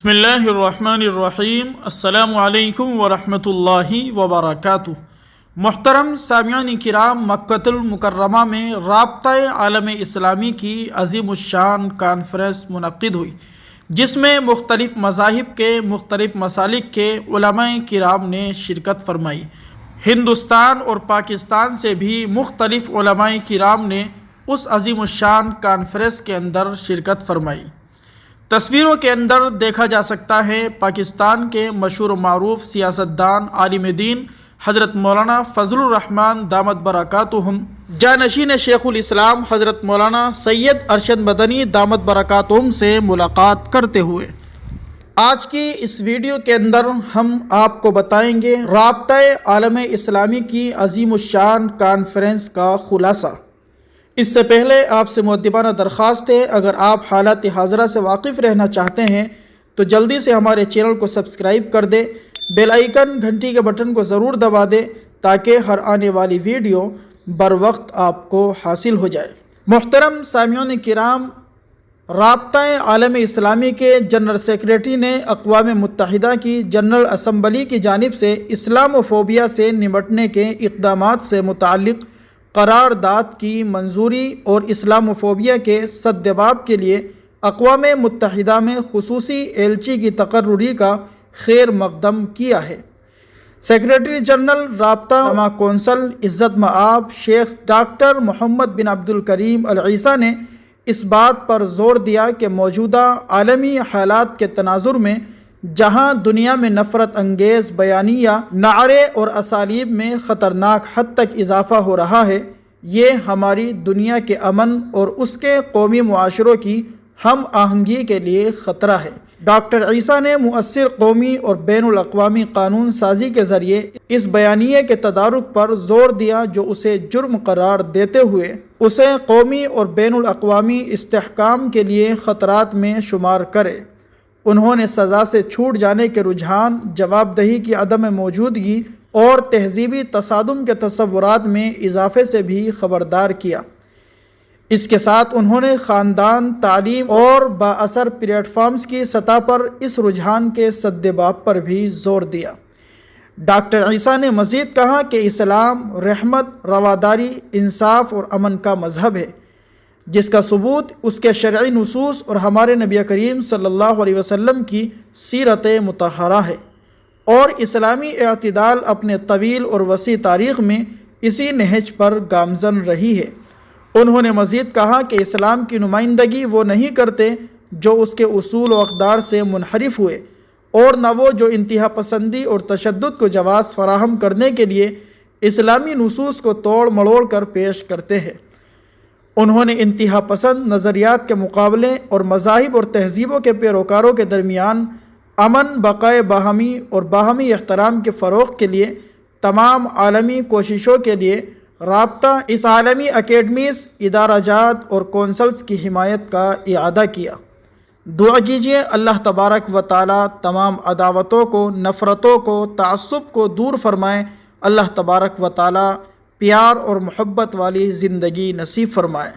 بسم اللہ الرحمن الرحیم۔ السلام علیکم ورحمۃ اللہ وبرکاتہ۔ محترم سامعین کرام، مکۃ المکرمہ میں رابطۂ عالم اسلامی کی عظیم الشان کانفرنس منعقد ہوئی، جس میں مختلف مذاہب کے مختلف مسالک کے علماء کرام نے شرکت فرمائی۔ ہندوستان اور پاکستان سے بھی مختلف علماء کرام نے اس عظیم الشان کانفرنس کے اندر شرکت فرمائی۔ تصویروں کے اندر دیکھا جا سکتا ہے پاکستان کے مشہور و معروف سیاستدان عالم دین حضرت مولانا فضل الرحمن دامت برکاتہم، جانشین شیخ الاسلام حضرت مولانا سید ارشد مدنی دامت برکاتہم سے ملاقات کرتے ہوئے۔ آج کی اس ویڈیو کے اندر ہم آپ کو بتائیں گے رابطۂ عالم اسلامی کی عظیم الشان کانفرنس کا خلاصہ۔ اس سے پہلے آپ سے مؤدبانہ درخواست ہے، اگر آپ حالات حاضرہ سے واقف رہنا چاہتے ہیں تو جلدی سے ہمارے چینل کو سبسکرائب کر دیں، بیل آئیکن گھنٹی کے بٹن کو ضرور دبا دیں تاکہ ہر آنے والی ویڈیو بر وقت آپ کو حاصل ہو جائے۔ محترم سامعین کرام، رابطۂ عالم اسلامی کے جنرل سیکریٹری نے اقوام متحدہ کی جنرل اسمبلی کی جانب سے اسلام فوبیا سے نمٹنے کے اقدامات سے متعلق قرارداد کی منظوری اور اسلام فوبیا کے سدباب کے لیے اقوام متحدہ میں خصوصی ایلچی کی تقرری کا خیر مقدم کیا ہے۔ سیکریٹری جنرل رابطہ کونسل عزت مآب شیخ ڈاکٹر محمد بن عبد الکریم العیسیٰ نے اس بات پر زور دیا کہ موجودہ عالمی حالات کے تناظر میں جہاں دنیا میں نفرت انگیز بیانیہ، نعرے اور اسالیب میں خطرناک حد تک اضافہ ہو رہا ہے، یہ ہماری دنیا کے امن اور اس کے قومی معاشروں کی ہم آہنگی کے لیے خطرہ ہے۔ ڈاکٹر عیسیٰ نے مؤثر قومی اور بین الاقوامی قانون سازی کے ذریعے اس بیانیے کے تدارک پر زور دیا جو اسے جرم قرار دیتے ہوئے اسے قومی اور بین الاقوامی استحکام کے لیے خطرات میں شمار کرے۔ انہوں نے سزا سے چھوٹ جانے کے رجحان، جواب دہی کی عدم موجودگی اور تہذیبی تصادم کے تصورات میں اضافے سے بھی خبردار کیا۔ اس کے ساتھ انہوں نے خاندان، تعلیم اور بااثر پلیٹ فارمز کی سطح پر اس رجحان کے سدباب پر بھی زور دیا۔ ڈاکٹر عیسیٰ نے مزید کہا کہ اسلام رحمت، رواداری، انصاف اور امن کا مذہب ہے، جس کا ثبوت اس کے شرعی نصوص اور ہمارے نبی کریم صلی اللہ علیہ وسلم کی سیرت مطہرہ ہے، اور اسلامی اعتدال اپنے طویل اور وسیع تاریخ میں اسی نہج پر گامزن رہی ہے۔ انہوں نے مزید کہا کہ اسلام کی نمائندگی وہ نہیں کرتے جو اس کے اصول و اقدار سے منحرف ہوئے، اور نہ وہ جو انتہا پسندی اور تشدد کو جواز فراہم کرنے کے لیے اسلامی نصوص کو توڑ مڑوڑ کر پیش کرتے ہیں۔ انہوں نے انتہا پسند نظریات کے مقابلے اور مذاہب اور تہذیبوں کے پیروکاروں کے درمیان امن، بقائے باہمی اور باہمی احترام کے فروغ کے لیے تمام عالمی کوششوں کے لیے رابطہ اس عالمی اکیڈمیز، ادارہ جات اور کونسلز کی حمایت کا اعادہ کیا۔ دعا کیجیے اللہ تبارک و تعالی تمام عداوتوں کو، نفرتوں کو، تعصب کو دور فرمائے۔ اللہ تبارک و تعالی پیار اور محبت والی زندگی نصیب فرمائے۔